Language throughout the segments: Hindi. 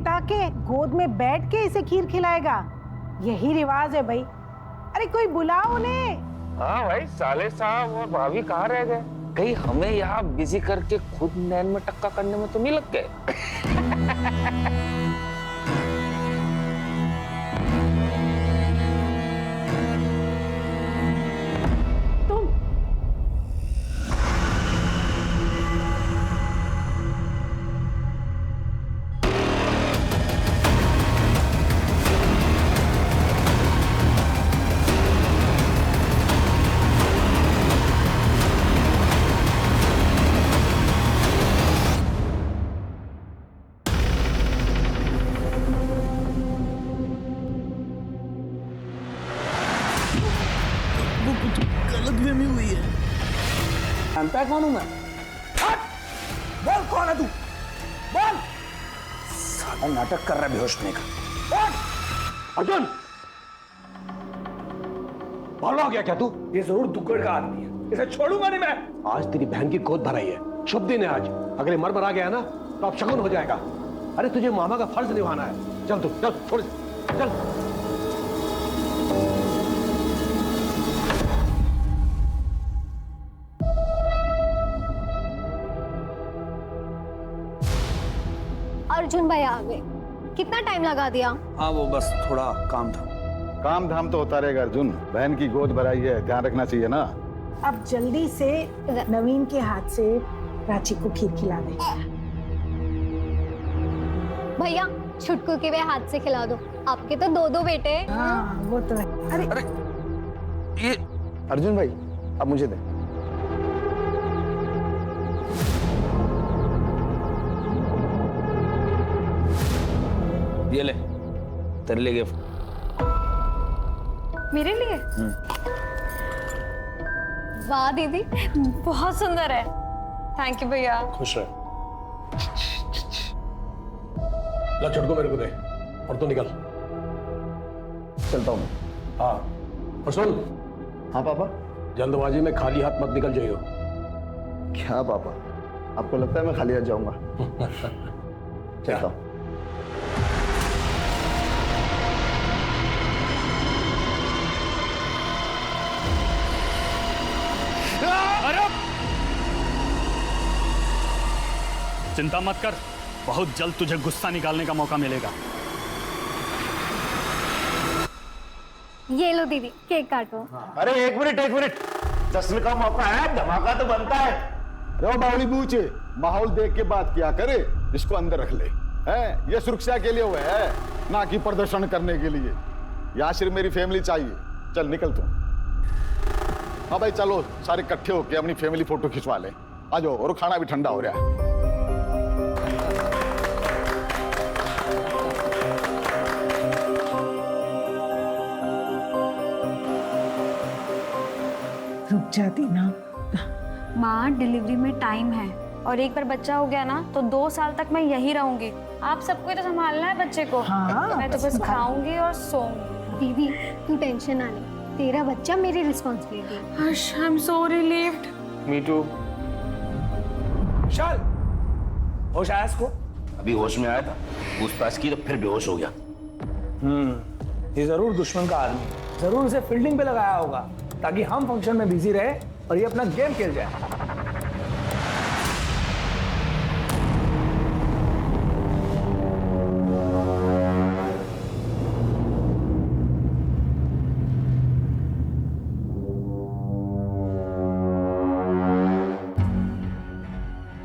बेटा के गोद में बैठ के इसे खीर खिलाएगा? यही रिवाज है भाई। अरे कोई बुलाओ उन्हें। हाँ भाई, साले साहब और भाभी कहाँ रह गए? कहीं हमें यहाँ बिजी करके खुद नैन में टक्का करने में तो नहीं लग गए? गलतफहमी हुई है। जानता कौन हूं मैं? बोल कौन है तू? बोल। साला नाटक कर रहा है बेहोश होने का। बोल। अर्जुन, भाला हो गया क्या तू? ये जरूर दुग्गड़ का आदमी है, इसे छोड़ूंगा नहीं मैं। आज तेरी बहन की गोद भराई है, शुभ दिन है आज। अगले मर आ गया ना तो अब शगुन हो जाएगा। अरे तुझे मामा का फर्ज निभाना है। चल तू, चल छोड़, चल। अर्जुन भाई आ गए। कितना टाइम लगा दिया? हाँ वो बस थोड़ा काम था। काम धाम तो होता रहेगा अर्जुन, बहन की गोद भराई है, ध्यान रखना चाहिए ना। अब जल्दी से नवीन के हाथ से प्राची को खीर खिला दे। भैया छुटकू के वे हाथ से खिला दो, आपके तो दो दो बेटे। हाँ वो तो है। अरे ये अर्जुन भाई अब मुझे दे। ये ले तेरे लिए गिफ्ट। मेरे लिए? वाह दीदी, बहुत सुंदर है। थैंक यू भैया। खुश रहे। ला छुटको मेरे को दे और तू निकल। चलता हूँ मैं। हाँ और सुन। हाँ पापा। जल्दबाजी में खाली हाथ मत निकल जाइयो। क्या पापा, आपको लगता है मैं खाली हाथ जाऊंगा? चलता हूँ। चिंता मत कर, बहुत जल्द तुझे गुस्सा निकालने का मौका मिलेगा। ये लो दीदी, केक काटो। अरे एक मिनट, जश्न का मौका है, धमाका तो बनता है। अरे बावली बूचे, माहौल देख के बात किया करे, इसको अंदर रख ले। है ये सुरक्षा के लिए हुआ है, ना कि प्रदर्शन करने के लिए। यहाँ सिर्फ मेरी फैमिली चाहिए। चल निकल तू। हाँ भाई चलो, सारे इकट्ठे होके अपनी फैमिली फोटो खिंचवा ले। आ जाओ, और खाना भी ठंडा हो रहा है। रुक जाती ना। माँ डिलीवरी में टाइम है और एक बार बच्चा हो गया ना तो 2 साल तक मैं यही रहूंगी। आप सबको ही तो संभालना है बच्चे को। हाँ, मैं तो बस खाऊंगी और सोऊंगी। दीदी तू टेंशन ना ले, तेरा बच्चा मेरी रिस्पॉन्सिबिलिटी है। Harsh, I am so relieved. Me too. चल होश आया इसको? अभी होश में आया था, पूछताछ की तो फिर बेहोश हो गया। ये जरूर दुश्मन का आदमी, जरूर उसे फील्डिंग पे लगाया होगा ताकि हम फंक्शन में बिजी रहे और ये अपना गेम खेल जाए।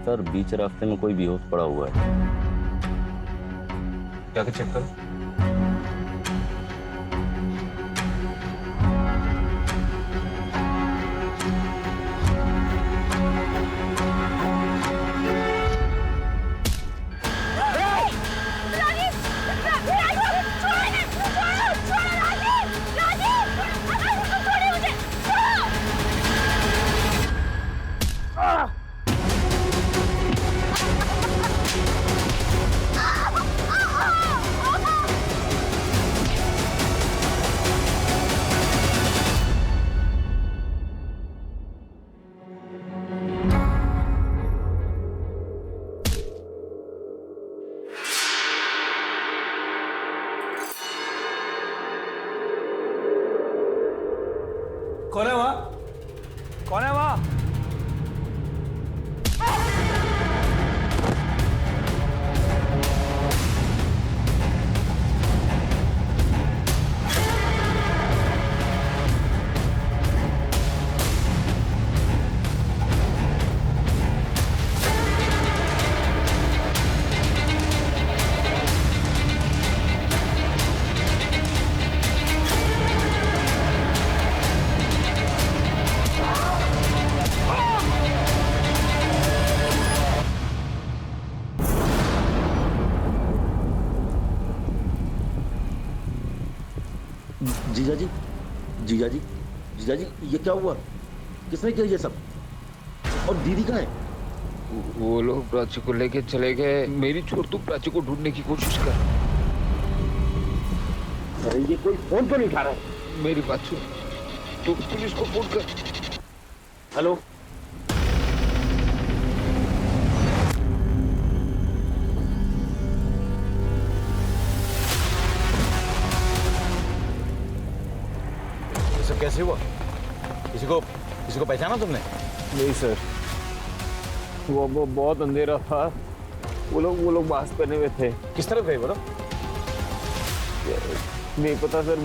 सर बीच रास्ते में कोई बेहोश पड़ा हुआ है। जाके चेक करो। जीजा जी, जीजा जी, जीजा जी, ये क्या हुआ? किसने किया ये सब? और दीदी कहाँ है? वो लोग प्राची को लेके चले गए। मेरी छोड़ तू प्राची को ढूंढने की कोशिश कर। अरे ये कोई फोन क्यों नहीं उठा रहा है? मेरी बात सुन, तू पुलिस को फोन कर। हेलो, ये सब कैसे हुआ? किसी को पहचाना तुमने? नहीं सर, वो बहुत अंधेरा था। वो लोग मास्क पहने हुए थे। किस तरफ गए बोलो? नहीं पता सर,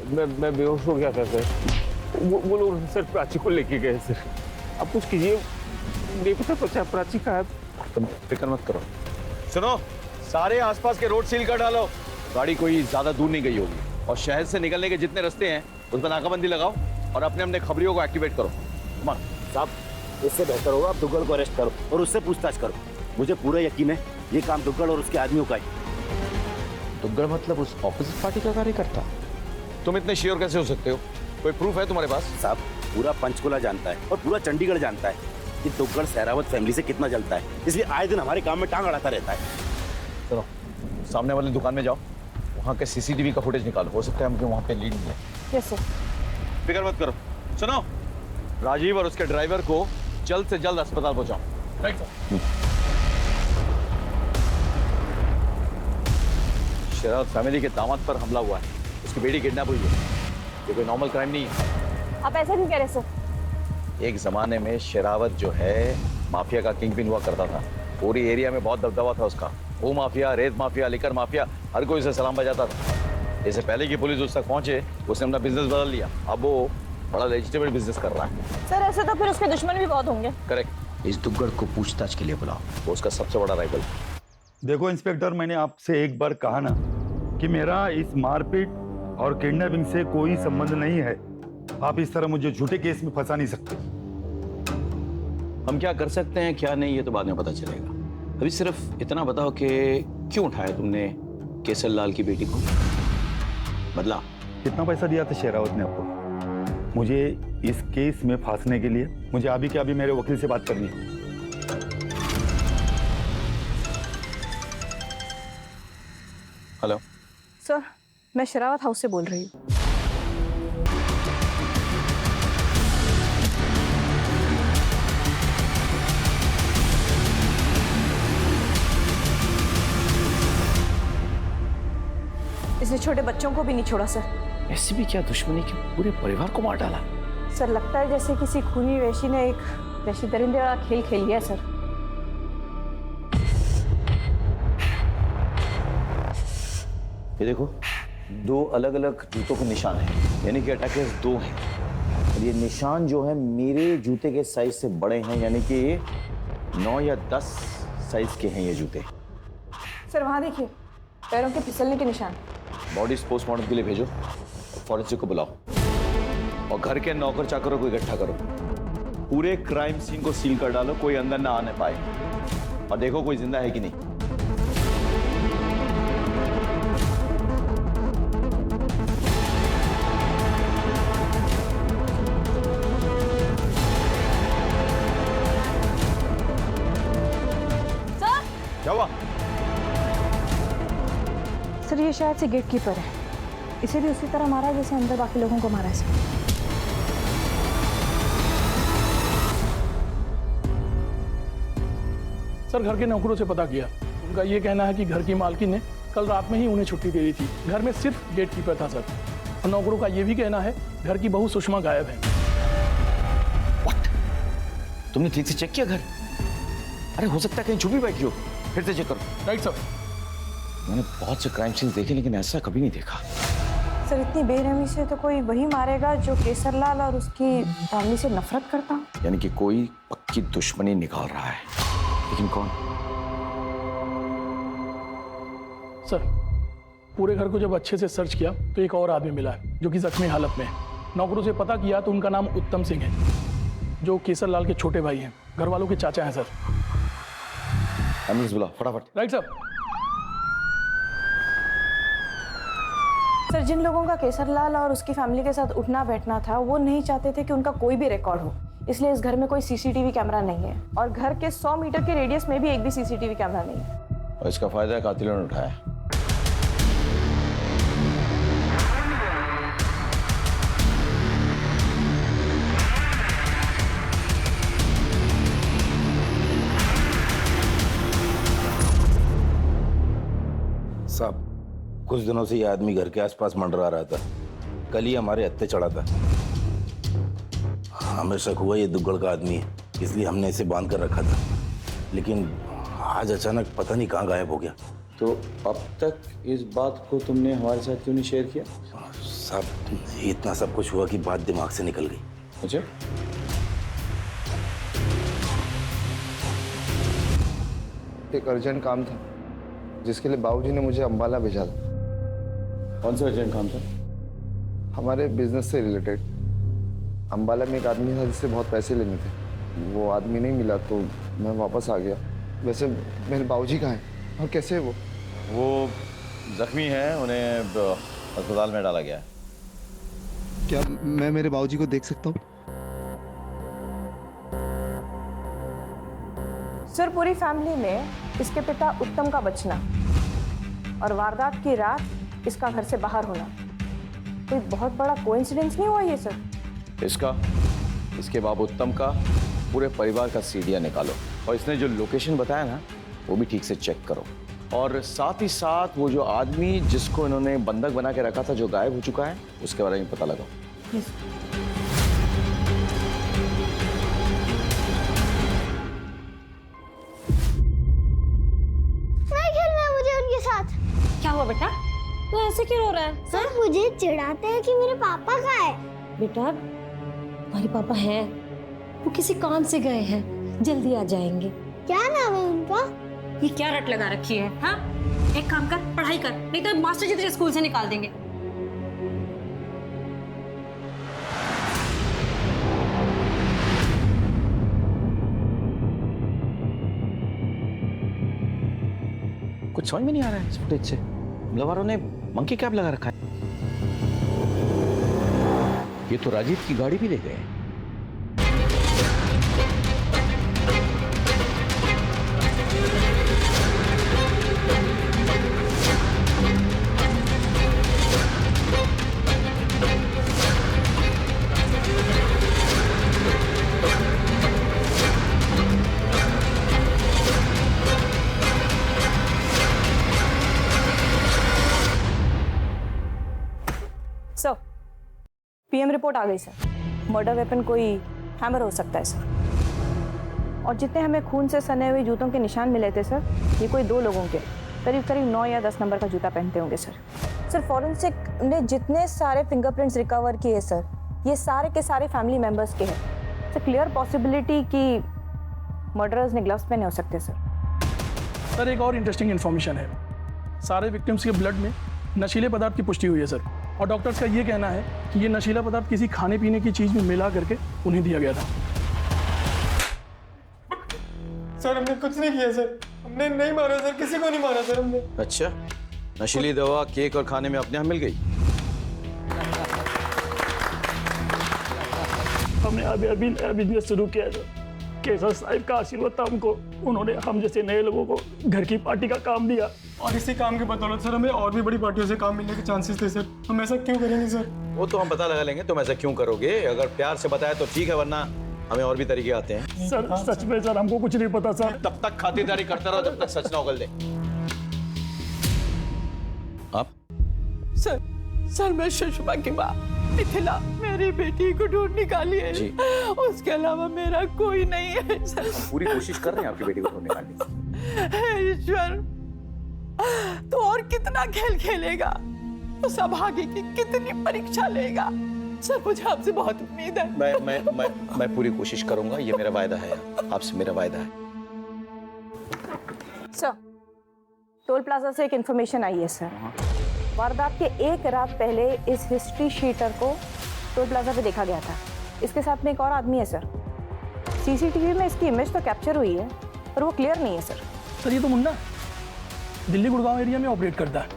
मैं बेहोश हो गया था सर। वो लोग सर प्राची को लेके गए सर। आप कुछ कीजिए, नहीं पता प्राची कहाँ है। तुम फिक्र मत करो। सुनो, सारे आसपास के रोड सील कर डालो। गाड़ी कोई ज्यादा दूर नहीं गई होगी और शहर से निकलने के जितने रास्ते हैं उस पर नाकाबंदी लगाओ और अपने अपने खबरियों को एक्टिवेट करो। कमान। साहब, इससे बेहतर होगा आप दुग्गल को अरेस्ट करो और उससे पूछताछ करो। मुझे पूरा यकीन है ये काम दुग्गल और उसके आदमियों का ही। दुग्गड़ मतलब उस ऑपोजिट पार्टी का कार्यकर्ता? तुम इतने श्योर कैसे हो सकते हो? कोई प्रूफ है तुम्हारे पास? साहब, पूरा पंचकुला जानता है और पूरा चंडीगढ़ जानता है कि दुग्गड़ सहरावत फैमिली से कितना जलता है, इसलिए आए दिन हमारे काम में टांग अड़ाता रहता है। सुनो, सामने वाली दुकान में जाओ, वहाँ के सीसीटीवी का फुटेज निकालो। हो सकता है हमके वहाँ पे लीड मिले। Yes sir. फिक्र मत करो। सुनो, राजीव और उसके ड्राइवर को जल्द से जल्द अस्पताल पहुंचाओ। Right sir. शरावत फैमिली के दामाद पर हमला हुआ है, उसकी बेटी किडनैप हुई है। ये कोई नॉर्मल क्राइम नहीं है। आप ऐसा क्यों कह रहे सर? एक जमाने में शरावत जो है माफिया का किंग पिन हुआ करता था। पूरी एरिया में बहुत दबदबा था उसका। वो माफिया, रेत माफिया, लिकर माफिया, हर कोई उसे सलाम बजाता था। इससे पहले कि पुलिस उस तक पहुंचे उसने अपना बिजनेस बदल लिया। अब वो बड़ा लेजिटिमेट बिजनेस कर रहा है। सर ऐसे तो फिर उसके दुश्मन भी बहुत होंगे। करेक्ट। इस दुग्गड़ को पूछताछ के लिए बुलाओ। वो उसका सबसे बड़ा राइवल। देखो इंस्पेक्टर, मैंने आपसे एक बार कहा ना कि मेरा इस मारपीट और किडनैपिंग से कोई संबंध नहीं है। आप इस तरह मुझे झूठे केस में फंसा नहीं सकते। हम क्या कर सकते हैं क्या नहीं ये तो बाद में पता चलेगा। अभी सिर्फ इतना बताओ कि क्यों उठाया तुमने केसर लाल की बेटी को? बदला? कितना पैसा दिया था शेरावत ने आपको मुझे इस केस में फांसने के लिए? मुझे अभी के अभी मेरे वकील से बात करनी है। हेलो सर, मैं शरावत हाउस से बोल रही हूँ। इसने छोटे बच्चों को भी नहीं छोड़ा सर। ऐसी भी क्या दुश्मनी कि पूरे परिवार को मार डाला? सर लगता है जैसे किसी खूनी वैशी ने एक वैशी दरिंदे वाला खेल खेल लिया सर। ये देखो, 2 अलग अलग जूतों के निशान हैं, यानी कि अटैकर्स 2 हैं। और ये निशान जो है मेरे जूते के साइज से बड़े हैं, यानी कि 9 या 10 साइज के हैं ये जूते। सर वहाँ देखिए, पैरों के फिसलने के निशान। बॉडी पोस्टमार्टम के लिए भेजो, फॉरेंसिक को बुलाओ और घर के नौकर चाकरों को इकट्ठा करो। पूरे क्राइम सीन को सील कर डालो, कोई अंदर ना आने पाए। और देखो कोई जिंदा है कि नहीं। क्या हुआ? सर ये शायद से गेट कीपर है, इसे भी उसी तरह मारा है जैसे अंदर बाकी लोगों को मारा है सर। सर घर के नौकरों से पता किया, उनका ये कहना है कि घर की मालकिन ने कल रात में ही उन्हें छुट्टी दे दी थी। घर में सिर्फ गेट कीपर था सर। और नौकरों का ये भी कहना है घर की बहू सुषमा गायब है। What? तुमने ठीक से चेक किया घर? अरे हो सकता है कहीं छुपी बैठी हो, फिर से चेक करो। Right sir. मैंने बहुत से क्राइम सीन्स देखे लेकिन ऐसा कभी नहीं देखा। सर इतनी बेरहमी से तो कोई वही मारेगा जो केसरलाल और उसकी फैमिली से नफरत करता। यानी कि कोई पक्की दुश्मनी निकाल रहा है, लेकिन कौन? सर पूरे घर को जब अच्छे से सर्च किया तो एक और आदमी मिला है जो कि जख्मी हालत में है। नौकरों से पता किया तो उनका नाम उत्तम सिंह है, जो केसरलाल के छोटे भाई हैं, घर वालों के चाचा हैं सर। एम्बुलेंस बुलाओ फटाफट। Right sir. सर, जिन लोगों का केसरलाल और उसकी फैमिली के साथ उठना बैठना था, वो नहीं चाहते थे कि उनका कोई भी रिकॉर्ड हो, इसलिए इस घर में कोई सीसीटीवी कैमरा नहीं है और घर के 100 मीटर के रेडियस में भी एक भी सीसीटीवी कैमरा नहीं है। और इसका फायदा कातिलों ने उठाया। साहब, कुछ दिनों से ये आदमी घर के आसपास मंडरा रहा था। कल ही हमारे हत्थे चढ़ा था। हमें शक हुआ ये दुग्गड़ का आदमी है, इसलिए हमने इसे बांध कर रखा था। लेकिन आज अचानक पता नहीं कहाँ गायब हो गया। तो अब तक इस बात को तुमने हमारे साथ क्यों नहीं शेयर किया? साहब, इतना सब कुछ हुआ कि बात दिमाग से निकल गई। अच्छा, एक अर्जेंट काम था जिसके लिए बाबूजी ने मुझे अंबाला भेजा था। कौन सा अर्जेंट काम था? हमारे बिजनेस से रिलेटेड। अंबाला में एक आदमी था जिससे बहुत पैसे लेने थे। वो आदमी नहीं मिला तो मैं वापस आ गया। वैसे मेरे बाबूजी कहाँ हैं और कैसे है वो जख्मी हैं, उन्हें अस्पताल में डाला गया है। क्या मैं मेरे बाबूजी को देख सकता हूँ? सर, पूरी फैमिली में इसके पिता उत्तम का बचना और वारदात की रात इसका घर से बाहर होना कोई बहुत बड़ा कोइंसिडेंस नहीं हुआ ये सर? इसके बाप उत्तम का पूरे परिवार का सीडिया निकालो और इसने जो लोकेशन बताया ना वो भी ठीक से चेक करो। और साथ ही साथ वो जो आदमी जिसको इन्होंने बंधक बना के रखा था जो गायब हो चुका है उसके बारे में पता लगाओ। क्या हुआ बेटा? तू ऐसे क्यों रो रहा है? सर, मुझे चिढ़ाते हैं कि मेरे पापा कहाँ है। बेटा, तुम्हारे पापा हैं, वो किसी काम से गए हैं, जल्दी आ जाएंगे। क्या नाम है उनका? ये क्या रट लगा रखी है? हाँ, एक काम कर, पढ़ाई कर, नहीं तो मास्टर जी तुझे स्कूल से निकाल देंगे। कुछ समझ में नहीं आ रहा है इस फुटेज से। हमलावरों ने मंकी कैप लगा रखा है। ये तो राजीव की गाड़ी भी ले गए। सर, पीएम रिपोर्ट आ गई सर। मर्डर वेपन कोई हैमर हो सकता है सर। और जितने हमें खून से सने हुए जूतों के निशान मिले थे सर, ये कोई 2 लोगों के करीब 9 या 10 नंबर का जूता पहनते होंगे सर। सर, फॉरेंसिक ने जितने सारे फिंगरप्रिंट्स रिकवर किए सर, ये सारे के सारे फैमिली मेंबर्स के हैं। सर, क्लियर पॉसिबिलिटी कि मर्डरर्स ने ग्लव्स पहने हो सकते सर। सर, एक और इंटरेस्टिंग इन्फॉर्मेशन है। सारे विक्टिम्स के ब्लड में नशीले पदार्थ की पुष्टि हुई है सर, और डॉक्टर्स का ये कहना है कि ये नशीला पदार्थ किसी खाने पीने की चीज में मिला करके उन्हें दिया गया था। सर, हमने कुछ नहीं किया सर, हमने नहीं मारा सर, किसी को नहीं मारा सर हमने। अच्छा, नशीली दवा केक और खाने में अपने यहाँ मिल गई। हमने अभी नया बिजनेस शुरू किया है। केसर साहिब का आशीर्वाद था हमको, उन्होंने हम जैसे नए लोगों को घर की पार्टी का काम दिया। और इसी काम के बदौलत सर हमें और भी बड़ी पार्टियों से काम मिलने के चांसेस थे सर। हम ऐसा क्यों करेंगे सर? वो तो हम पता लगा लेंगे तुम ऐसा क्यों करोगे। अगर प्यार से बताया तो ठीक है, वरना हमें और भी तरीके आते हैं। सर, सच में सर, हमको कुछ नहीं पता सर। तब तक खातिरदारी करते रहो जब तक सच ना उगल दे। आप? सर, मैं सुषमा की माँ मिथिला मेरी बेटी को ढूंढ निकाली है जी। उसके अलावा मेरा कोई नहीं है सर। पूरी कोशिश कर रहे हैं आपकी बेटी को ढूंढ निकालने की। ईश्वर, तो और कितना खेल खेलेगा? तो सौभाग्य की कितनी परीक्षा लेगा? सर, मुझे आपसे बहुत उम्मीद है। मैं पूरी कोशिश करूंगा, ये मेरा वायदा है, आपसे मेरा वायदा है। सर, टोल प्लाजा से एक इन्फॉर्मेशन आई है सर। वारदात के एक रात पहले इस हिस्ट्री शीटर को टोल प्लाजा पे देखा गया था। इसके साथ में एक और आदमी है सर। सीसीटीवी में इसकी इमेज तो कैप्चर हुई है पर वो क्लियर नहीं है सर। सर, ये तो मुन्ना दिल्ली गुड़गांव एरिया में ऑपरेट करता है,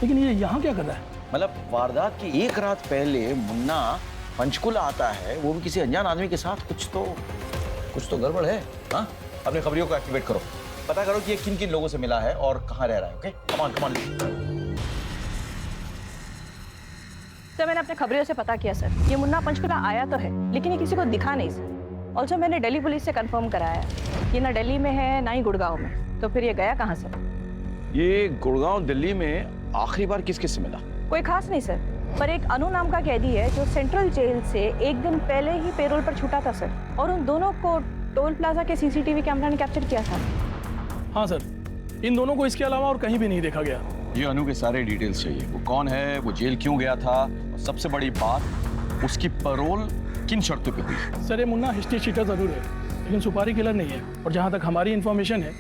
लेकिन ये यहाँ क्या कर रहा है? मतलब वारदात की एक रात पहले मुन्ना पंचकुला आता है, वो भी किसी अनजान आदमी के साथ। कुछ तो गड़बड़ है। हाँ, अपने खबरियों को एक्टिवेट करो, पता करो कि ये किन किन लोगों से मिला है और कहाँ रह रहा है। Okay, come on. सर मैंने अपने खबरियों से पता किया सर, ये मुन्ना पंचकुला आया तो है लेकिन ये किसी को दिखा नहीं सर। ऑल्सो मैंने दिल्ली पुलिस से कंफर्म कराया ये ना दिल्ली में है ना ही गुड़गांव में, तो फिर ये गया कहाँ से? ये गुड़गांव दिल्ली में आखिरी बार किस से मिला? कोई खास नहीं सर, पर एक अनु नाम का कैदी है जो सेंट्रल जेल से एक दिन पहले ही पेरोल पर छूटा था सर, और उन दोनों को टोल प्लाजा के सीसीटीवी कैमरा ने कैप्चर किया था। हाँ सर, इन दोनों को इसके अलावा और कहीं भी नहीं देखा गया। ये अनु के सारे डिटेल्स चाहिए, वो कौन है, वो जेल क्यों गया था, और सबसे बड़ी बात उसकी पैरोल किन शर्तों पे हुई। सर ये मुन्ना हिस्ट्री शीटर जरूर है लेकिन सुपारी किलर नहीं है, और जहाँ तक हमारी इन्फॉर्मेशन है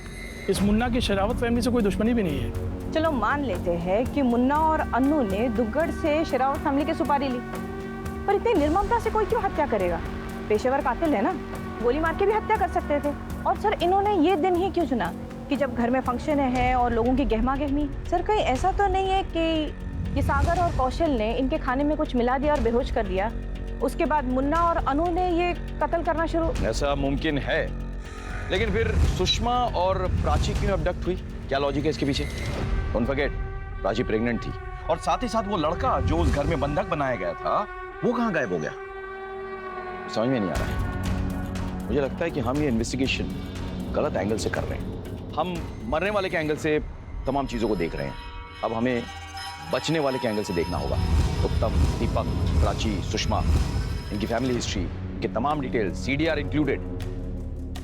इस मुन्ना की शरावत फैमिली से कोई दुश्मनी भी नहीं है। चलो मान लेते हैं कि मुन्ना और अन्नू ने दुग्गड़ से शरावत फैमिली की सुपारी ली, पर इतनी निर्ममता से कोई क्यों हत्या करेगा? पेशेवर कातिल है ना, गोली मार के भी हत्या कर सकते थे। और सर इन्होंने ये दिन ही क्यों चुना कि जब घर में फंक्शन है और लोगों की गहमा गहमी? सर कहीं ऐसा तो नहीं है कि ये सागर और कौशल ने इनके खाने में कुछ मिला दिया और बेहोश कर दिया, उसके बाद मुन्ना और अनु ने ये कत्ल करना शुरू? ऐसा मुमकिन है, लेकिन फिर सुषमा और प्राची क्यों अबडक्ट हुई? क्या लॉजिक है इसके पीछे? डोंट फॉरगेट, प्राची प्रेग्नेंट थी, और साथ ही साथ वो लड़का जो उस घर में बंधक बनाया गया था वो कहाँ गायब हो गया? समझ में नहीं आ रहा है। मुझे लगता है कि हम ये इन्वेस्टिगेशन गलत एंगल से कर रहे हैं। हम मरने वाले के एंगल से तमाम चीजों को देख रहे हैं, अब हमें बचने वाले के एंगल से देखना होगा। उत्तम, दीपक, प्राची, सुषमा, इनकी फैमिली हिस्ट्री, इनके तमाम डिटेल्स, सीडीआर इंक्लूडेड,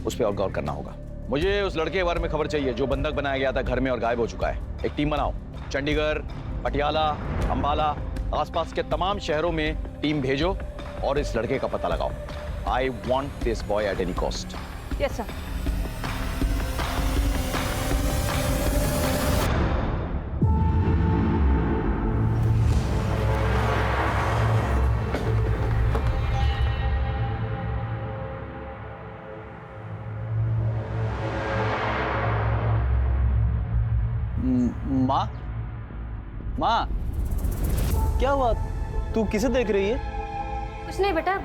उस पर और गौर करना होगा। मुझे उस लड़के के बारे में खबर चाहिए जो बंधक बनाया गया था घर में और गायब हो चुका है। एक टीम बनाओ, चंडीगढ़, पटियाला, अंबाला, आसपास के तमाम शहरों में टीम भेजो और इस लड़के का पता लगाओ। I want this boy at any cost. Yes sir. माँ, माँ, क्या हुआ? तू किसे देख रही है? कुछ नहीं बेटा,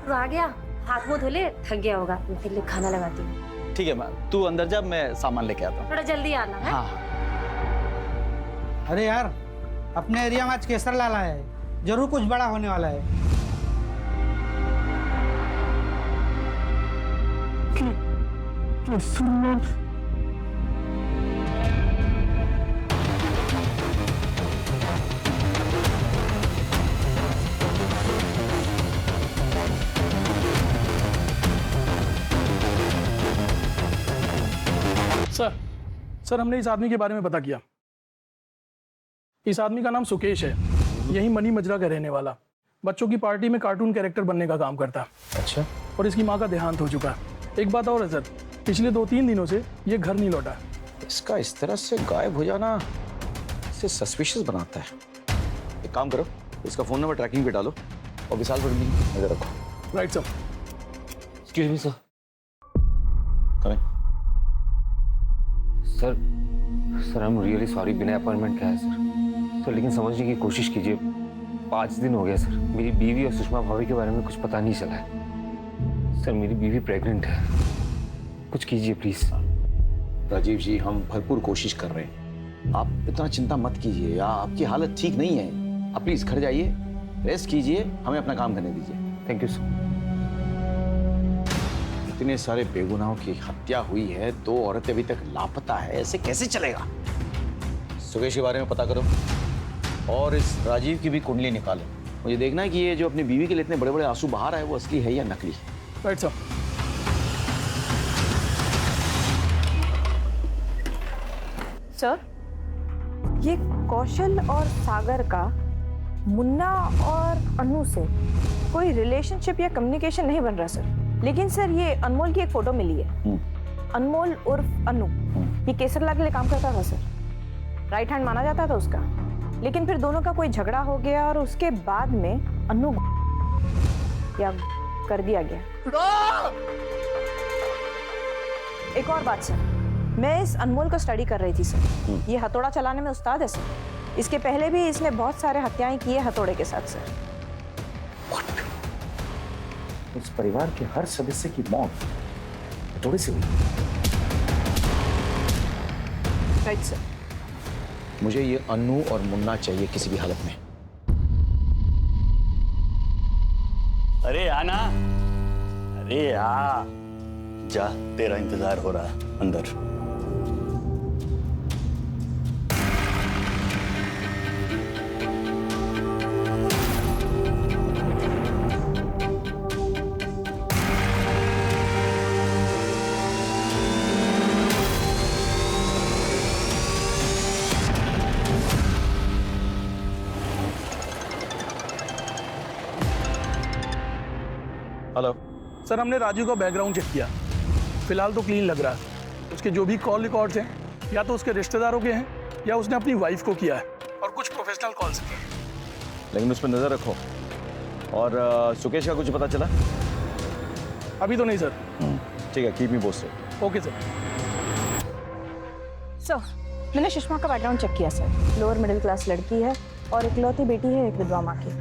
तू आ गया, हाथ मुंह धो ले, थक गया होगा, मैं तेरे लिए खाना लगाती हूँ। ठीक है माँ, तू अंदर जा, मैं सामान लेके आता हूँ। थोड़ा जल्दी आना है। हाँ। अरे यार, अपने एरिया में आज केसर लाला है, जरूर कुछ बड़ा होने वाला है। सर हमने इस आदमी के बारे में पता किया। इस आदमी का नाम सुकेश है, यही मनी मजरा का रहने वाला, बच्चों की पार्टी में कार्टून कैरेक्टर बनने का काम करता। अच्छा। और इसकी माँ का देहांत हो चुका है। एक बात और है सर, पिछले 2-3 दिनों से ये घर नहीं लौटा। इसका इस तरह से गायब हो जाना इसे सस्पिशियस बनाता है। एक काम करो, इसका फोन नंबर ट्रैकिंग पे डालो और विशाल पर भी नजर रखो। Right sir. Excuse me sir. Sir I am really sorry, बिना अपॉइंटमेंट का है सर, लेकिन समझने की कोशिश कीजिए। 5 दिन हो गया सर, मेरी बीवी और सुषमा भाभी के बारे में कुछ पता नहीं चला है। सर मेरी बीवी प्रेग्नेंट है, कुछ कीजिए प्लीज। राजीव जी, हम भरपूर कोशिश कर रहे हैं, आप इतना चिंता मत कीजिए। आपकी हालत ठीक नहीं है, आप प्लीज घर जाइए, रेस्ट कीजिए, हमें अपना काम करने दीजिए। Thank you sir. इतने सारे बेगुनाहों की हत्या हुई है, 2 औरतें अभी तक लापता है, ऐसे कैसे चलेगा? सुकेश के बारे में पता करो और इस राजीव की भी कुंडली निकालो। मुझे देखना है कि ये जो अपनी बीवी के लिए इतने बड़े बड़े आंसू बहा रहा है वो असली है या नकली। Right sir. सर, ये कौशल और सागर का मुन्ना और अनु से कोई रिलेशनशिप या कम्युनिकेशन नहीं बन रहा सर, लेकिन सर ये अनमोल की एक फोटो मिली है। अनमोल उर्फ अनु, ये केसरला के लिए काम करता था सर, राइट हैंड माना जाता था उसका, लेकिन फिर दोनों का कोई झगड़ा हो गया और उसके बाद में अनु या कर दिया गया। एक और बात सर, मैं इस अनमोल को स्टडी कर रही थी सर, ये हथौड़ा चलाने में उस्ताद है सर, इसके पहले भी इसने बहुत सारे हत्याएं की है हथौड़े के साथ सर। इस परिवार के हर सदस्य की मौत हथौड़े से हुई। Right sir. मुझे ये अन्नू और मुन्ना चाहिए किसी भी हालत में। अरे आना, अरे आ जा, तेरा इंतजार हो रहा है अंदर। हेलो सर, हमने राजू का बैकग्राउंड चेक किया, फिलहाल तो क्लीन लग रहा है। उसके जो भी कॉल रिकॉर्ड्स हैं या तो उसके रिश्तेदारों के हैं या उसने अपनी वाइफ को किया है, और कुछ प्रोफेशनल कॉल्स हैं। लेकिन उस पर नजर रखो। और सुकेश का कुछ पता चला? अभी तो नहीं सर। ठीक है, keep me posted. Okay sir. Sir, मैंने सुषमा का बैकग्राउंड चेक किया सर। लोअर मिडिल क्लास लड़की है और इकलौती बेटी है एक विधवा माँ की।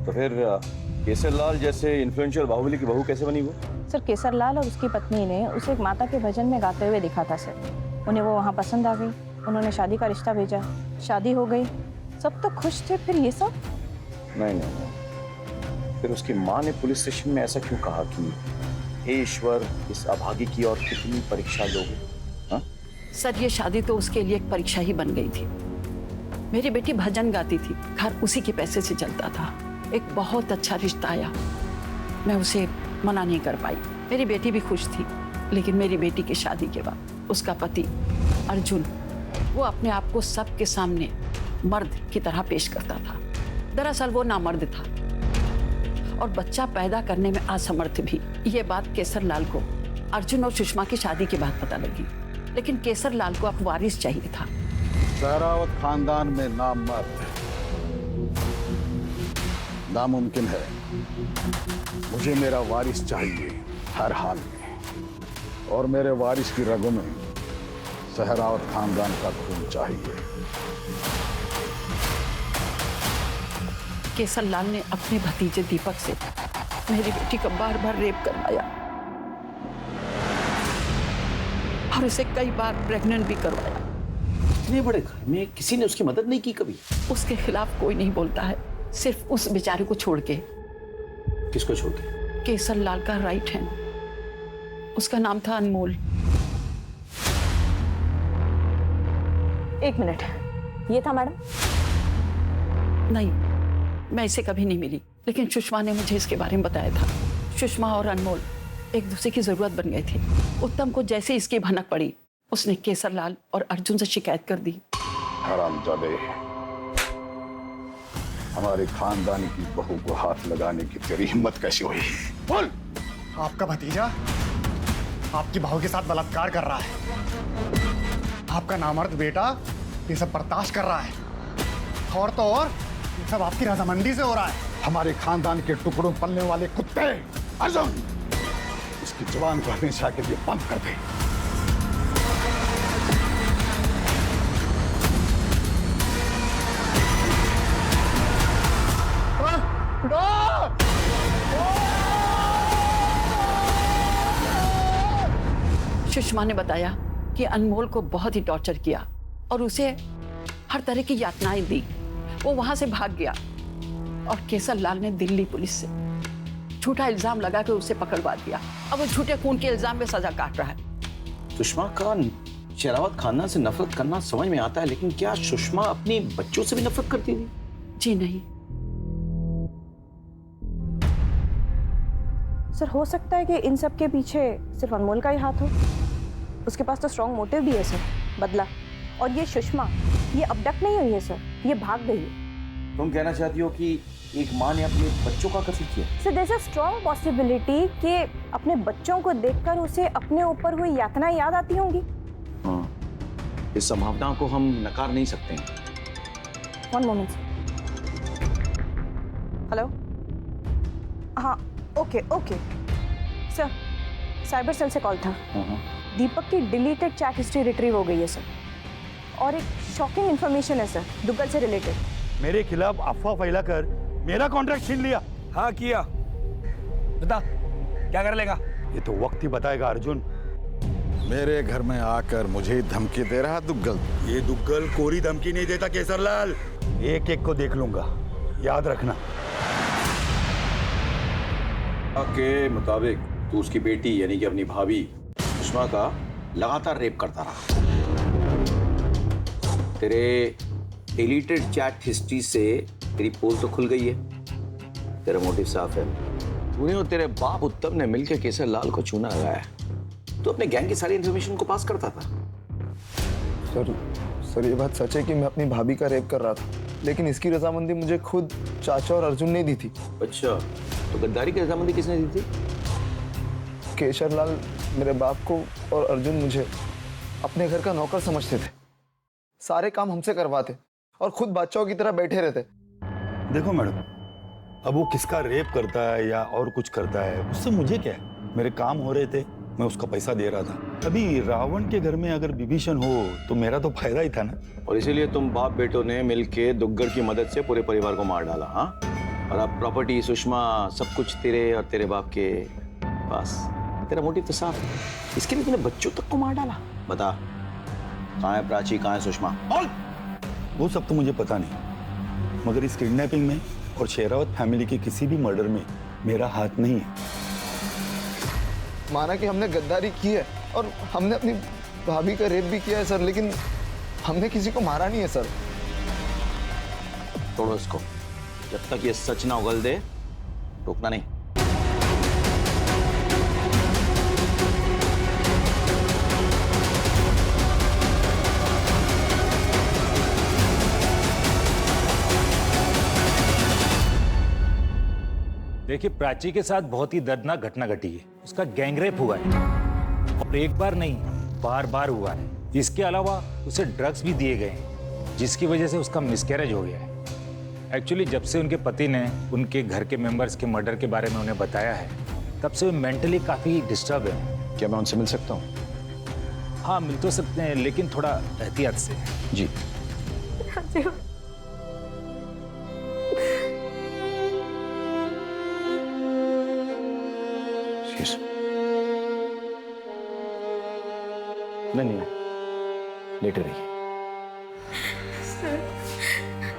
तो फिर केसरलाल जैसे इन्फ्लुएंशियल बाहुबली की बहू कैसे बनी वो? सर, केसरलाल और उसकी पत्नी ने उसे एक माता के भजन में गाते हुए देखा था सर। उन्हें वो वहाँ पसंद आ गई, उन्होंने शादी का रिश्ता भेजा, शादी हो गई, सब तो खुश थे। फिर ये सब? नहीं। फिर उसकी माँ ने पुलिस स्टेशन में ऐसा क्यों कहा कि हे ईश्वर, इस अभागी की और कितनी परीक्षा लोगे? हाँ? सर, ये शादी तो उसके लिए एक परीक्षा ही बन गई थी। मेरी बेटी भजन गाती थी, घर उसी के पैसे से चलता था। एक बहुत अच्छा रिश्ता आया, मैं उसे मना नहीं कर पाई। मेरी बेटी भी खुश थी, लेकिन मेरी बेटी की शादी के बाद उसका पति अर्जुन, वो अपने आप को सबके सामने मर्द की तरह पेश करता था। दरअसल वो नामर्द था और बच्चा पैदा करने में असमर्थ भी। ये बात केसरलाल को अर्जुन और सुषमा की शादी के बाद पता लगी, लेकिन केसरलाल को अब वारिस चाहिए था। सहरावत खानदान में नामर्द नामुमकिन है। मुझे मेरा वारिस चाहिए हर हाल में, और मेरे वारिस की रगों में सहरावत खानदान का खून चाहिए। केसरलाल ने अपने भतीजे दीपक से मेरी बेटी का बार बार रेप करवाया और उसे कई बार प्रेग्नेंट भी करवाया। इतने बड़े घर में किसी ने उसकी मदद नहीं की कभी? उसके खिलाफ कोई नहीं बोलता है, सिर्फ उस बेचारे को छोड़ के। किसको छोड़ के? केसरलाल का राइट हैंड, उसका नाम था अनमोल। एक मिनट, ये था मैडम? नहीं, मैं इसे कभी नहीं मिली, लेकिन सुषमा ने मुझे इसके बारे में बताया था। सुषमा और अनमोल एक दूसरे की जरूरत बन गए थे। उत्तम को जैसे इसकी भनक पड़ी, उसने केसरलाल और अर्जुन से शिकायत कर दी। हरामजादे, हमारे खानदान की बहू को हाथ लगाने की तेरी हिम्मत कैसी हुई? बोल। आपका भतीजा आपकी बहू के साथ बलात्कार कर रहा है। आपका नामर्द बेटा ये सब बर्दाश्त कर रहा है, और तो और ये सब आपकी रजामंदी से हो रहा है। हमारे खानदान के टुकड़ों पलने वाले कुत्ते अर्जुन, इसकी जुबान को हमेशा के लिए बंद कर दे। सुषमा ने बताया कि अनमोल को बहुत ही टॉर्चर किया और उसे हर तरह की यातनाएं दी। वो वहां से भाग गया और केसरलाल ने दिल्ली पुलिस से झूठा इल्जाम लगा के उसे पकड़वा दिया। अब वो झूठे खून के इल्जाम में सजा काट रहा है। सुषमा का शेरावत खानदान से नफरत करना समझ में आता है, लेकिन क्या सुषमा अपनी बच्चों से भी नफरत करती थी? जी नहीं सर, हो सकता है कि इन सब के पीछे सिर्फ अनमोल का ही हाथ हो। उसके पास तो स्ट्रॉन्ग मोटिव भी है सर, बदला। और ये सुषमा, ये अबडक्ट नहीं हुई है सर, ये भाग गई है। तुम कहना चाहती हो कि एक माँ ने अपने बच्चों का कत्ल किया? Sir, there is a strong possibility कि अपने बच्चों को देखकर उसे अपने ऊपर हुई यातनाएं याद आती होंगी। हाँ, इस संभावना को हम नकार नहीं सकते हैं। One moment. हेलो, हाँ, okay okay sir, cyber cell से कॉल था। दीपक की डिलीटेड चैट हिस्ट्री रिट्रीव हो गई है सर, और एक शॉकिंग इन्फॉर्मेशन है सर, दुग्गल से रिलेटेड। मेरे खिलाफ अफवाह फैलाकर मेरा कॉन्ट्रैक्ट छीन लिया। हाँ किया, बता क्या कर लेगा? ये तो वक्त ही बताएगा अर्जुन। मेरे घर में आकर मुझे धमकी दे रहा दुग्गल। ये दुग्गल कोरी धमकी नहीं देता केसरलाल, एक एक को देख लूंगा, याद रखना। के मुताबिक तू उसकी बेटी यानी कि अपनी भाभी सुषमा का लगातार रेप करता रहा। तेरे डिलीटेड चैट हिस्ट्री से तेरी पोल तो खुल गई है, तेरा मोटिव साफ है। तूने और तेरे बाप उत्तम ने मिलकर केसरलाल को चूना लगाया। तो अपने गैंग की सारी इंफॉर्मेशन को पास करता था। सर ये बात सच है कि मैं अपनी भाभी का रेप कर रहा था, लेकिन इसकी रजामंदी मुझे खुद चाचा और अर्जुन ने दी थी। अच्छा, तो गद्दारी की रजामंदी किसने दी थी? केशरलाल मेरे बाप को और अर्जुन मुझे अपने घर का नौकर समझते थे। सारे काम हमसे करवाते और खुद बादशाहों की तरह बैठे रहते। देखो मैडम, अब वो किसका रेप करता है या और कुछ करता है उससे मुझे क्या है? मेरे काम हो रहे थे, मैं उसका पैसा दे रहा था। अभी रावण के घर में अगर विभीषण हो तो मेरा तो फायदा ही था ना। और इसीलिए तुम बाप बेटों ने मिलके दुग्गल की मदद से पूरे परिवार को मार डाला। हाँ, और अब प्रॉपर्टी, सुषमा, सब कुछ तेरे और तेरे बाप के पास। तेरा मोटिव तो साफ है, इसके लिए तूने बच्चों तक को मार डाला। बता, कहाँ है प्राची, कहाँ है सुषमा? बोल। वो सब तो मुझे पता नहीं, मगर इस किडनैपिंग में और शेरावत फैमिली के किसी भी मर्डर में मेरा हाथ नहीं है। माना कि हमने गद्दारी की है और हमने अपनी भाभी का रेप भी किया है सर, लेकिन हमने किसी को मारा नहीं है सर। तोड़ो इसको, जब तक ये सच ना उगल दे रोकना नहीं। देखिए, प्राची के साथ बहुत ही दर्दनाक घटना घटी है। उसका गैंगरेप हुआ है और एक बार नहीं, बार बार हुआ है। इसके अलावा उसे ड्रग्स भी दिए गए हैं, जिसकी वजह से उसका मिसकैरेज हो गया है। एक्चुअली जब से उनके पति ने उनके घर के मेंबर्स के मर्डर के बारे में उन्हें बताया है, तब से वो मेंटली काफ़ी डिस्टर्ब है। क्या मैं उनसे मिल सकता हूँ? हाँ, मिल तो सकते हैं, लेकिन थोड़ा एहतियात से। जी। नहीं, लेटे रहिए।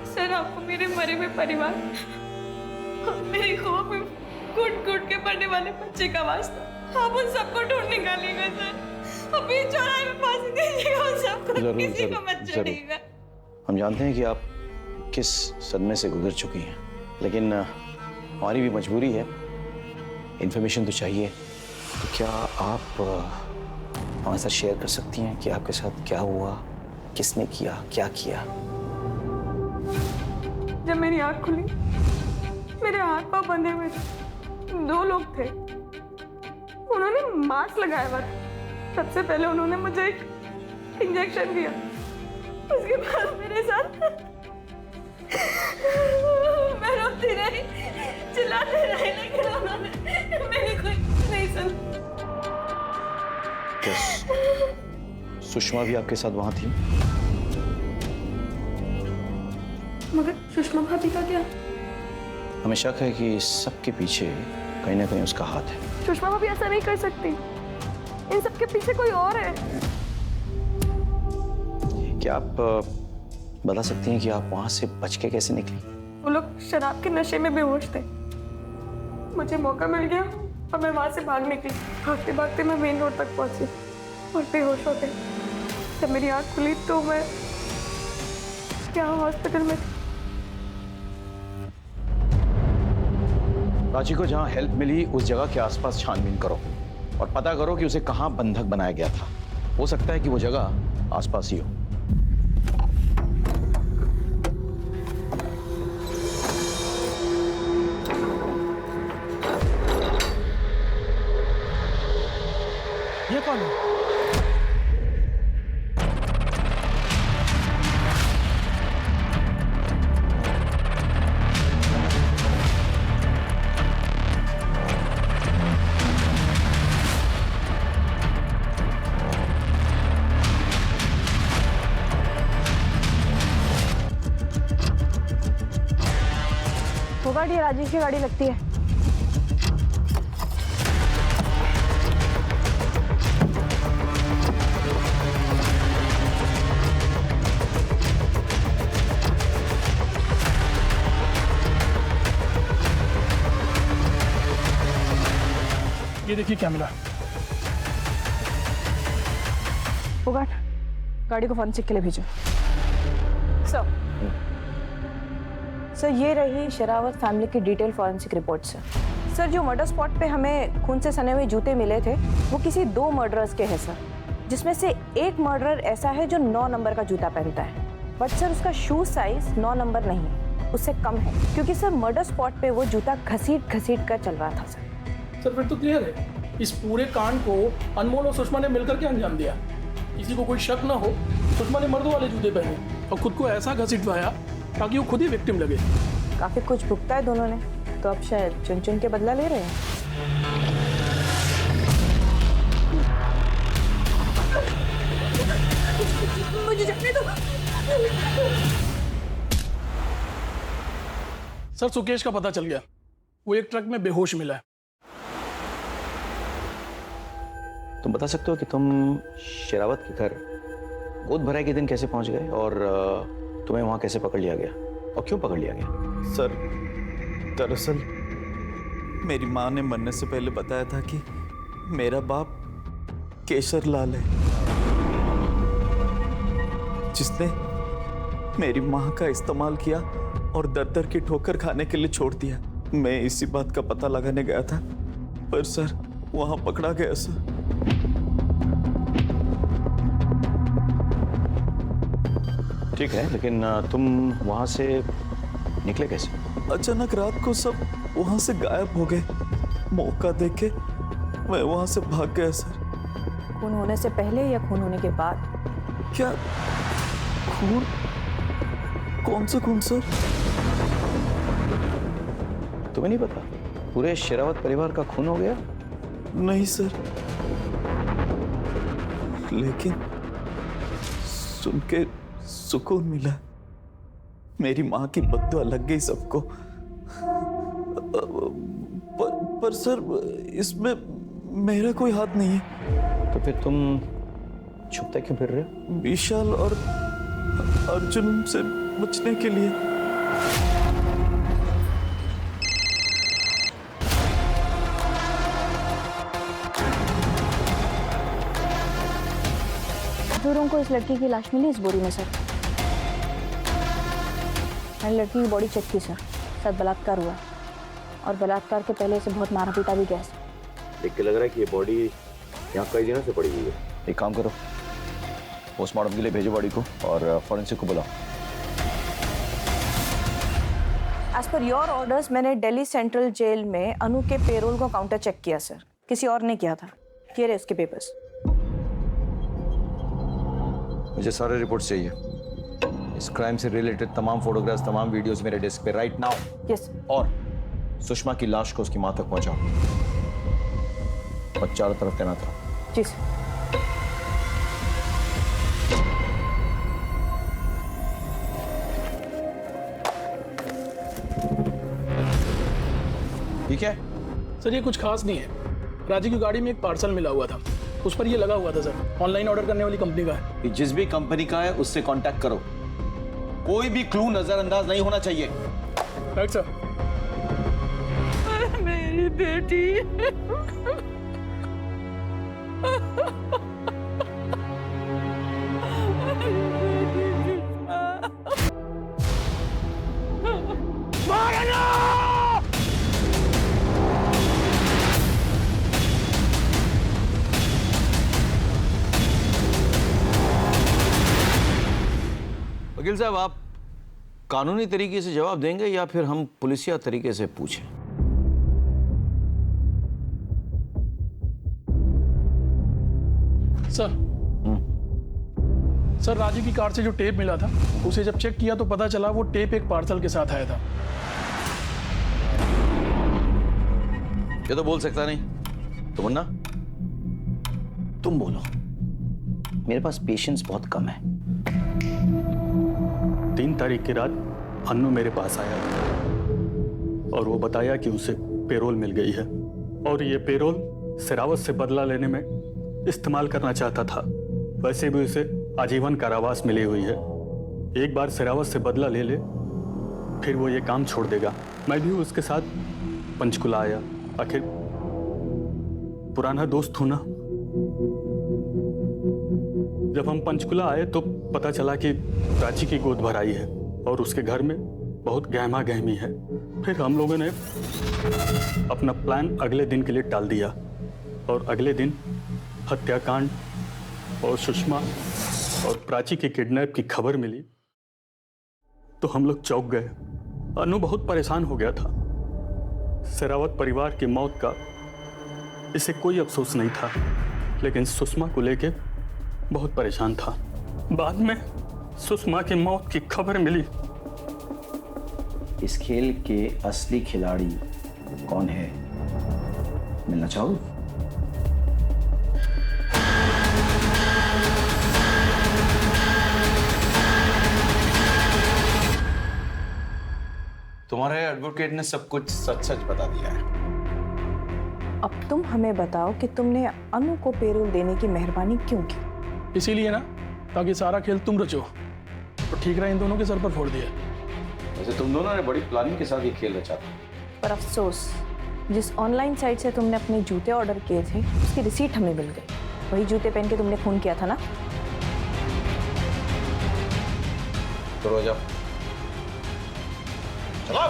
सर आपको मेरे मरे हुए परिवार और मेरी खौफ में घुट घुट के पड़ने वाले बच्चे का वास्ता, आप उन सबको ढूंढ निकालिएगा सर। अभी चौराहे में फांसी दीजिएगा उन सबको, किसी को मत छोड़िएगा। हम जानते हैं कि आप किस सदमे से गुजर चुकी हैं, लेकिन हमारी भी मजबूरी है, इन्फॉर्मेशन तो चाहिए। तो क्या आप हमारे साथ शेयर कर सकती हैं कि आपके साथ क्या हुआ, किसने किया, क्या किया? जब मेरी आंख खुली, मेरे हाथ पांव बंधे हुए थे। 2 लोग थे, उन्होंने मास्क लगाया हुआ था। सबसे पहले उन्होंने मुझे एक इंजेक्शन दिया, उसके बाद मेरे साथ मैं रोती रही, चिल्लाते रही, लेकिन उन्होंने मेरी कोई नहीं सुनी। सुषमा भी आपके साथ वहां थी? मगर सुषमा भाभी का क्या? हमें शक है कि सबके पीछे कहीं ना कहीं उसका हाथ है। सुषमा भाभी ऐसा नहीं कर सकती, इन सबके पीछे कोई और है। क्या आप बता सकती हैं कि आप वहां से बच के कैसे निकली? वो लोग शराब के नशे में बेहोश थे। मुझे मौका मिल गया और मैं वहां से भाग निकली। भागते भागते मैं मेन रोड तक पहुंची और बेहोश हो गई। जब मेरी आंख खुली तो मैं यहाँ हॉस्पिटल में थी। प्राची को जहां हेल्प मिली उस जगह के आसपास छानबीन करो और पता करो कि उसे कहां बंधक बनाया गया था। हो सकता है कि वो जगह आसपास ही हो। ये कौन है? फोगाट, ये राजेश की गाड़ी लगती है। ये देखिए क्या मिला। फोगाट, गाड़ी को फोरेंसिक के लिए भेजो। सर ये रही शेरावत फैमिली की डिटेल फॉरेंसिक रिपोर्ट सर। जो मर्डर स्पॉट पे हमें खून से सने हुए जूते मिले थे वो किसी 2 मर्डरर्स के हैं सर, जिसमें से एक मर्डरर ऐसा है जो 9 नंबर का जूता पहनता है, बट सर उसका शू साइज 9 नंबर नहीं है, उससे कम है, क्योंकि सर मर्डर स्पॉट पे वो जूता घसीट कर चल रहा था सर। फिर तो क्लियर है, इस पूरे कांड को अनमोल और सुषमा ने मिलकर के अंजाम दिया। किसी को कोई शक ना हो, सुषमा ने मर्दों वाले जूते पहने और खुद को ऐसा घसीटवाया ताकि वो खुद ही विक्टिम लगे। काफी कुछ भुगता है दोनों ने, तो अब शायद चुन चुन के बदला ले रहे हैं। मुझे जाने दो। सर सुकेश का पता चल गया, वो एक ट्रक में बेहोश मिला है। तुम बता सकते हो कि तुम शेरावत के घर गोद भराई के दिन कैसे पहुंच गए और तुम्हें वहां कैसे पकड़ लिया गया और क्यों पकड़ लिया गया? सर दरअसल मेरी माँ ने मरने से पहले बताया था कि मेरा बाप केशर लाल है, जिसने मेरी माँ का इस्तेमाल किया और दर दर की ठोकर खाने के लिए छोड़ दिया। मैं इसी बात का पता लगाने गया था, पर सर वहां पकड़ा गया सर। ठीक है, लेकिन तुम वहां से निकले कैसे? अचानक रात को सब वहां से गायब हो गए। मौका देख के मैं वहां से भाग गया सर। खून होने से पहले या खून होने के बाद? क्या खून? कौन सा खून सर? तुम्हें नहीं पता पूरे शेरावत परिवार का खून हो गया? नहीं सर, लेकिन सुन के सुकून मिला। मेरी माँ की बद्दुआ लग गई सबको। पर सर इसमें मेरा कोई हाथ नहीं है। तो फिर तुम छुपते क्यों फिर रहे हो? विशाल और अर्जुन से बचने के लिए। मजदूरों को इस लड़की की लाश मिली इस बोरी में सर। मैंने लड़की की बॉडी चेक की सर, शायद बलात्कार हुआ और बलात्कार के पहले से बहुत मारा पीटा भी गया सर। देख के लग रहा है कि ये बॉडी यहाँ कई दिनों से पड़ी हुई है। एक काम करो, पोस्टमार्टम के लिए भेजो बॉडी को और फॉरेंसिक को बुलाओ। एज पर योर ऑर्डर्स मैंने दिल्ली सेंट्रल जेल में अनु के पेरोल को काउंटर चेक किया सर, किसी और ने किया था। ये रहे उसके पेपर्स। मुझे सारे रिपोर्ट्स चाहिए, इस क्राइम से रिलेटेड तमाम फोटोग्राफ्स, तमाम वीडियोस मेरे डेस्क पे राइट नाउ। यस। और सुषमा की लाश को उसकी मां तक पहुंचाओ और चारों तरफ तैनात रहो। जी सर। ठीक है सर, ये कुछ खास नहीं है। राजी की गाड़ी में एक पार्सल मिला हुआ था, उस पर ये लगा हुआ था सर। ऑनलाइन ऑर्डर करने वाली कंपनी का है। जिस भी कंपनी का है उससे कांटेक्ट करो, कोई भी क्लू नजरअंदाज नहीं होना चाहिए। Right sir. मेरी बेटी। वकील साहब, आप कानूनी तरीके से जवाब देंगे या फिर हम पुलिसिया तरीके से पूछें? सर सर राजू की कार से जो टेप मिला था, उसे जब चेक किया तो पता चला वो टेप एक पार्सल के साथ आया था। ये तो बोल सकता नहीं। तो मुन्ना, तुम बोलो। मेरे पास पेशेंस बहुत कम है। 3 तारीख की रात अन्नू मेरे पास आया। और वो बताया कि उसे पेरोल मिल गई है और ये पेरोल सिरावत से बदला लेने में इस्तेमाल करना चाहता था। वैसे भी उसे आजीवन कारावास मिली हुई है। एक बार सिरावत से बदला ले ले फिर वो ये काम छोड़ देगा। मैं भी उसके साथ पंचकुला आया, आखिर पुराना दोस्त हूं ना। जब हम पंचकुला आए तो पता चला कि प्राची की गोद भराई है और उसके घर में बहुत गहमा गहमी है। फिर हम लोगों ने अपना प्लान अगले दिन के लिए टाल दिया और अगले दिन हत्याकांड और सुषमा और प्राची के किडनैप की खबर मिली तो हम लोग चौंक गए। अनु बहुत परेशान हो गया था। शेरावत परिवार की मौत का इसे कोई अफसोस नहीं था, लेकिन सुषमा को लेके बहुत परेशान था। बाद में सुषमा की मौत की खबर मिली। इस खेल के असली खिलाड़ी कौन है, मिलना चाहोगे? तुम्हारे एडवोकेट ने सब कुछ सच सच बता दिया है। अब तुम हमें बताओ कि तुमने अनु को पेरोल देने की मेहरबानी क्यों की? इसीलिए ना, ताकि सारा खेल तुम रचो तो ठीक रहा इन दोनों के सर पर फोड़ दिया। वैसे तुम दोनों ने बड़ी प्लानिंग के साथ ये खेल रचा था। पर अफसोस, जिस ऑनलाइन साइट से तुमने अपने जूते ऑर्डर किए थे उसकी रिसीट हमें मिल गई। वही जूते पहन के तुमने खून किया था ना? तो जाओ, चलो।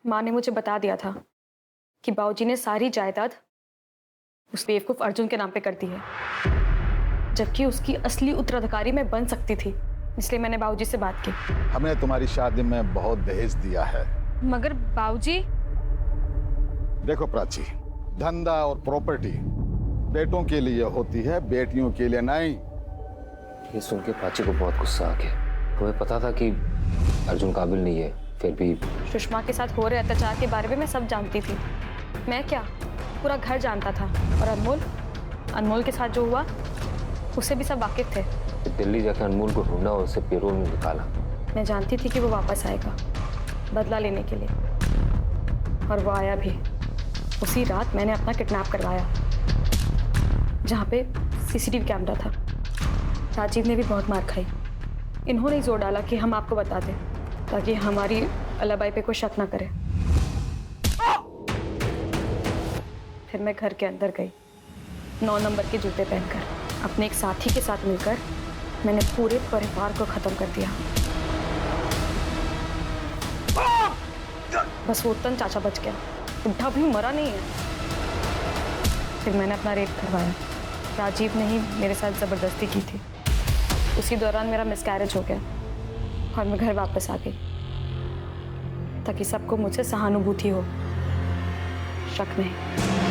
माँ ने मुझे बता दिया था कि बाबूजी ने सारी जायदाद उस बेवकूफ अर्जुन के नाम पे कर दी है, जबकि उसकी असली उत्तराधिकारी मैं बन सकती थी। इसलिए मैंने बाबूजी से बात की। हमने तुम्हारी शादी में बहुत दहेज दिया है। मगर बाबूजी। देखो प्राची, धंधा और प्रॉपर्टी बेटों के लिए होती है, बेटियों के लिए नहीं। ये सुन के प्राची को बहुत गुस्सा आ गया। हमें पता था कि अर्जुन काबिल नहीं है, फिर भी सुषमा के साथ हो रहे अत्याचार के बारे में मैं सब जानती थी। मैं क्या, पूरा घर जानता था। और अनमोल के साथ जो हुआ उससे भी सब वाकिफ थे। दिल्ली जाकर अनमोल को ढूंढा और उसे पेरोल में निकाला। मैं जानती थी कि वो वापस आएगा बदला लेने के लिए, और वो आया भी। उसी रात मैंने अपना किडनैप करवाया, जहाँ पे सीसीटीवी कैमरा था। राजीव ने भी बहुत मार खाई। इन्होंने जोर डाला कि हम आपको बता दें ताकि हमारी अलाबाई पे कोई शक ना करे। फिर मैं घर के अंदर गई, 9 नंबर के जूते पहनकर। अपने एक साथी के साथ मिलकर मैंने पूरे परिवार को खत्म कर दिया। बस वो उत्तम चाचा बच गया, बुढ़ा भी मरा नहीं है। फिर मैंने अपना रेप करवाया। राजीव ने ही मेरे साथ ज़बरदस्ती की थी। उसी दौरान मेरा मिसकैरेज हो गया और मैं घर वापस आ गई ताकि सबको मुझसे सहानुभूति हो, शक नहीं।